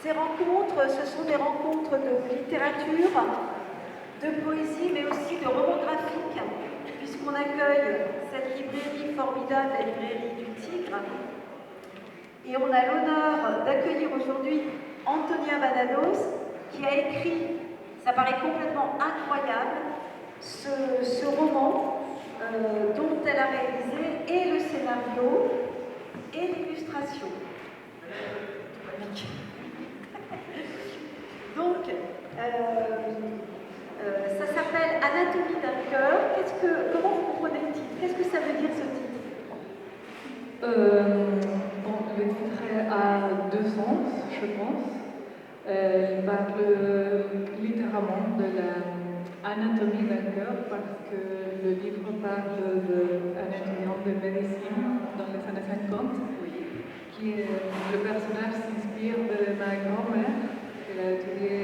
Ces rencontres, ce sont des rencontres de littérature, de poésie, mais aussi de romans graphiques, puisqu'on accueille cette librairie formidable, la librairie du Tigre. Et on a l'honneur d'accueillir aujourd'hui Antonia Banados, qui a écrit, ça paraît complètement incroyable, ce roman dont elle a réalisé et le scénario et l'illustration. Donc, ça s'appelle Anatomie d'un cœur. Comment vous comprenez le titre? Qu'est-ce que ça veut dire, ce titre? Bon, le titre a deux sens, je pense. Il parle littéralement de l'anatomie d'un cœur parce que le livre parle d'un étudiant de médecine dans les années 50 le personnage s'inspire de ma grand-mère. Elle a étudié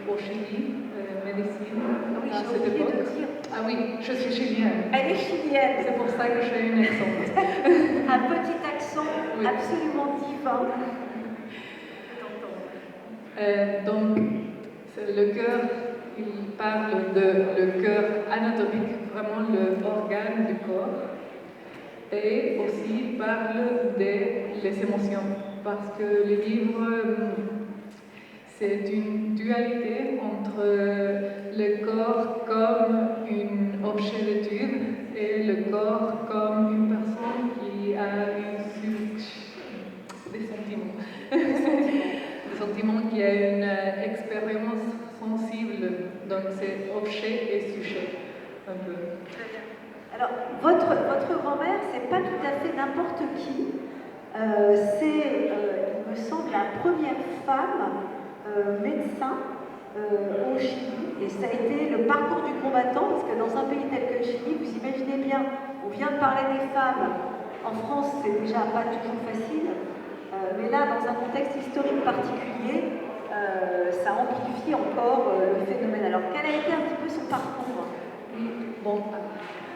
au Chili, médecine, oui, à cette époque. Ah oui, je suis chilienne. Elle est chilienne. C'est pour ça que j'ai une accent. Un petit accent oui. Absolument divin. Donc, le cœur, il parle de le cœur anatomique, vraiment l'organe du corps. Et aussi il parle des émotions, parce que le livre, c'est une dualité entre le corps comme un objet d'étude et le corps comme une personne qui a des sentiments. Des sentiments qui a une expérience sensible, donc c'est objet et sujet, un peu. Très bien. Alors, votre grand-mère, c'est pas tout à fait n'importe qui. C'est, il me semble, la première femme médecin au Chili. Et ça a été le parcours du combattant, parce que dans un pays tel que le Chili, vous imaginez bien, on vient de parler des femmes. En France, c'est déjà pas toujours facile. Mais là, dans un contexte historique particulier, ça amplifie encore le phénomène. Alors, quel a été un petit peu son parcours? Bon,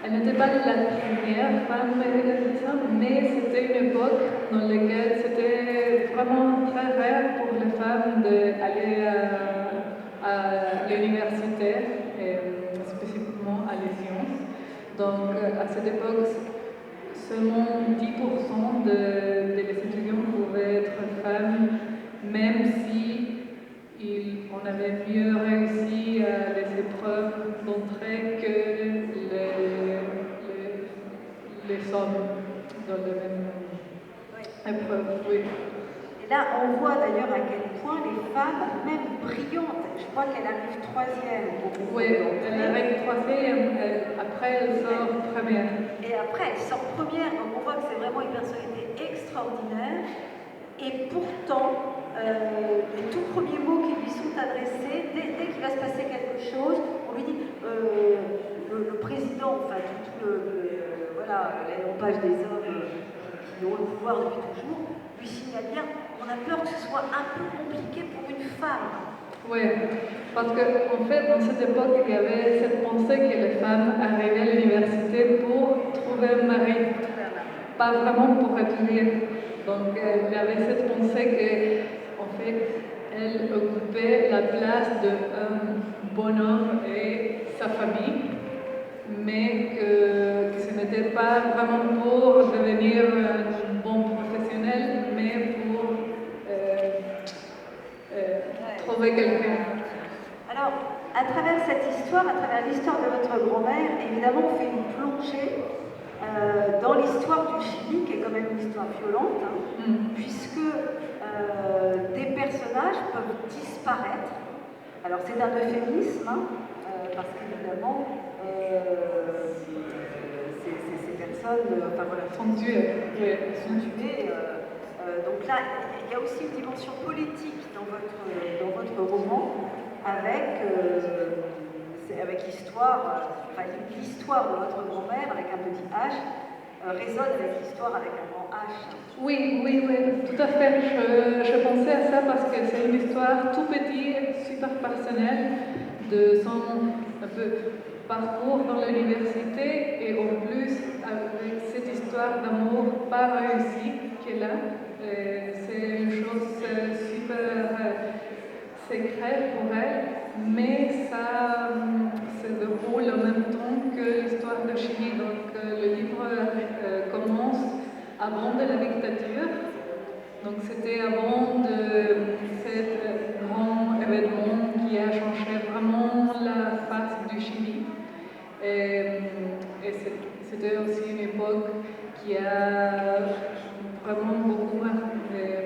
elle n'était pas la première femme médecin, mais c'était une époque dans laquelle c'était vraiment très rare pour les femmes d'aller à l'université, et spécifiquement à les sciences. Donc, à cette époque, seulement 10% des étudiants pouvaient être femmes, même si on avait mieux réussi à les épreuves d'entrée que les hommes dans les mêmes épreuves. Oui. Et là, on voit d'ailleurs à quel point les femmes, même brillantes, je crois qu'elle arrive troisième. Oui, elle arrive troisième, après elle sort première. Et après elle sort première, donc on voit que c'est vraiment une personnalité extraordinaire. Et pourtant, les tout premiers mots qui lui sont adressés, dès qu'il va se passer quelque chose, on lui dit le président, enfin voilà, l'élompage des hommes qui ont le pouvoir depuis toujours, lui signale bien, on a peur que ce soit un peu compliqué pour une femme. Oui, parce qu'en fait, dans cette époque, il y avait cette pensée que les femmes arrivaient à l'université pour trouver un mari, pas vraiment pour étudier. Donc, il y avait cette pensée qu'en fait, elle occupait la place d'un bonhomme et sa famille, mais que ce n'était pas vraiment pour devenir un bon professionnel, mais pour trouver quelqu'un. Alors, à travers cette histoire, à travers l'histoire de votre grand-mère, évidemment, on fait une plongée dans l'histoire du Chili, qui est quand même une histoire violente, puisque des personnages peuvent disparaître. Alors, c'est un euphémisme, parce qu'évidemment, ces personnes sont tuées. Donc là, il y a aussi une dimension politique dans votre roman, avec l'histoire, l'histoire de votre grand-mère avec un petit H résonne avec l'histoire avec un grand H. Oui, tout à fait. Je pensais à ça parce que c'est une histoire tout petite, super personnelle, de son un peu parcours dans l'université et en plus avec cette histoire d'amour pas réussie qu'elle a. C'est une chose super secret pour elle, mais ça se déroule en même temps que l'histoire de Chili. Donc le livre commence avant de la dictature. Donc c'était avant de cet grand événement qui a changé vraiment la face du Chili. Et c'était aussi une époque qui a vraiment beaucoup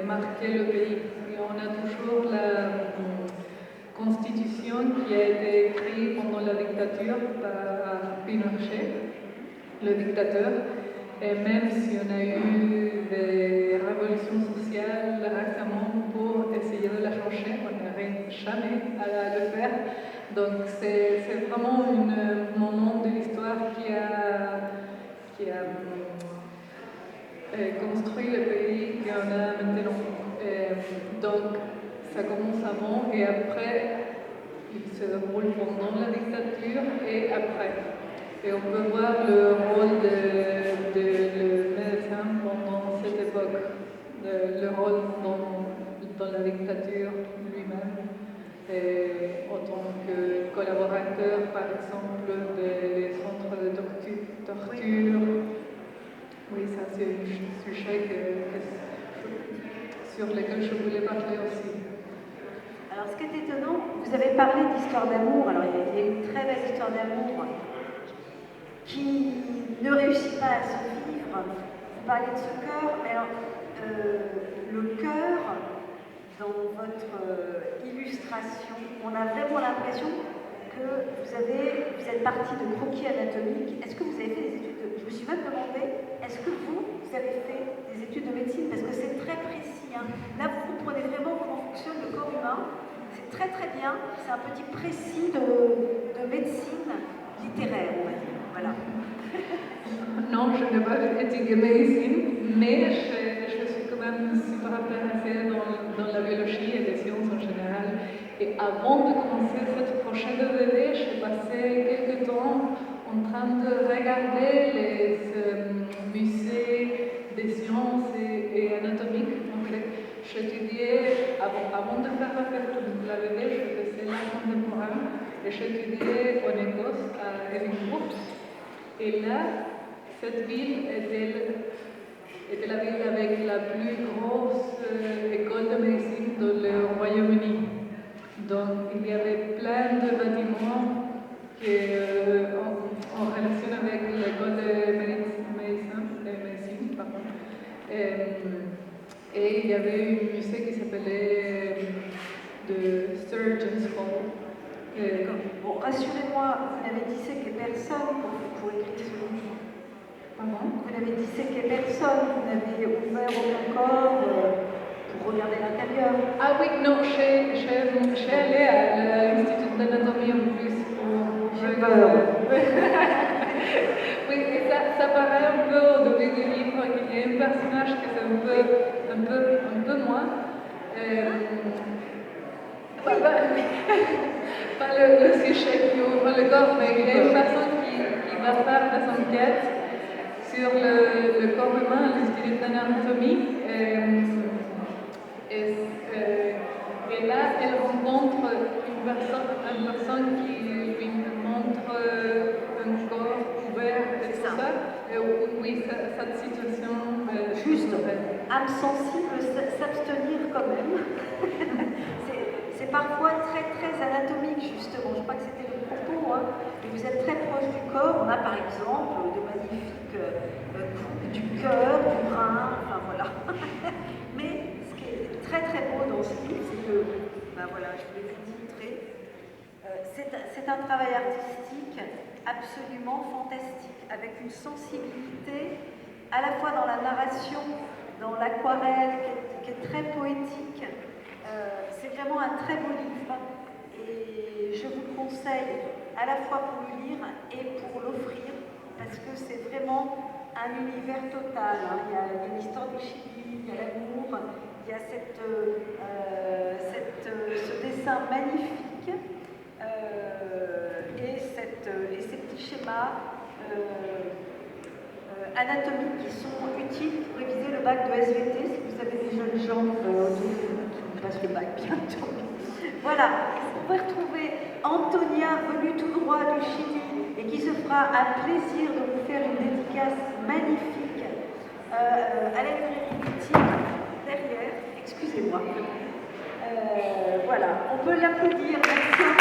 marqué le pays. Et on a toujours la constitution qui a été écrite pendant la dictature par Pinochet, le dictateur. Et même si on a eu des révolutions sociales récemment pour essayer de la changer, on n'arrive jamais à le faire. Donc c'est vraiment un moment de l'histoire qui a construit le pays qu'on a maintenant. Donc ça commence avant et après, il se déroule pendant la dictature et après. Et on peut voir le rôle de le médecin pendant cette époque, le rôle dans la dictature lui-même, en tant que collaborateur, par exemple, des centres de torture. Oui, ça c'est un sujet sur lequel je voulais parler aussi. Alors ce qui est étonnant, vous avez parlé d'histoire d'amour, alors il y a une très belle histoire d'amour qui ne réussit pas à se vivre. Vous parlez de ce cœur, mais alors le cœur, dans votre illustration, on a vraiment l'impression que vous êtes parti de croquis anatomiques. Est-ce que vous avez fait des études Je me suis même demandé, est-ce que vous avez fait des études de médecine? Parce que c'est très précis. Hein. Là, vous comprenez vraiment comment fonctionne le corps humain. C'est très très bien. C'est un petit précis de médecine littéraire, on va dire. Voilà. Non, je n'ai pas étudié médecine, mais je suis quand même super intéressée dans la biologie et les sciences en général. Et avant de commencer cette projet de bébé, j'ai passé quelques temps en train de regarder les musées des sciences et anatomiques. En fait, j'étudiais, avant de faire la bébé, je faisais l'art contemporain et j'étudiais en Écosse, à Edinburgh. Et là, cette ville était la ville avec la plus grosse école de médecine dans le Royaume-Uni. Donc, il y avait plein de bâtiments en relation avec l'école de médecine. Pardon. Et il y avait un musée qui s'appelait The Surgeon's Hall. Bon, rassurez-moi, vous n'avez disséqué personne pour écrire ce livre. Pardon? Vous n'avez disséqué personne, vous n'avez ouvert aucun corps pour regarder l'intérieur. Ah oui, non, je suis allée à l'Institut d'anatomie en plus pour J'ai peur. Oui, et ça paraît un peu au début du livre qu'il y a un personnage qui est un peu moi. Oui, pas le sujet qui ouvre le corps, mais il y a une personne qui va faire des enquêtes sur le corps humain à l'Institut d'anatomie. Et là, elle rencontre une personne qui lui montre un corps ouvert et tout ça. Et oui, cette situation. Juste, âme sensible, s'abstenir quand même. C'est parfois très très anatomique justement. Je crois que c'était le propos. Hein. Et vous êtes très proche du corps. On a par exemple de magnifiques coupes du cœur, du rein, enfin voilà. Mais ce qui est très très beau dans ce livre, c'est que, ben voilà, je voulais vous montrer. C'est un travail artistique absolument fantastique, avec une sensibilité à la fois dans la narration, dans l'aquarelle, qui est très poétique. C'est vraiment un très beau livre et je vous le conseille à la fois pour le lire et pour l'offrir parce que c'est vraiment un univers total. Hein. Il y a l'histoire du Chili, il y a l'amour, il y a ce dessin magnifique et ces petits schémas anatomiques qui sont utiles pour réviser le bac de SVT si vous avez des jeunes gens qui passent le bac bientôt. Voilà. voilà, vous pouvez retrouver Antonia, venue tout droit du Chili, et qui se fera un plaisir de vous faire une dédicace magnifique à la librairie Boutique, derrière, excusez-moi. Voilà, on peut l'applaudir, merci.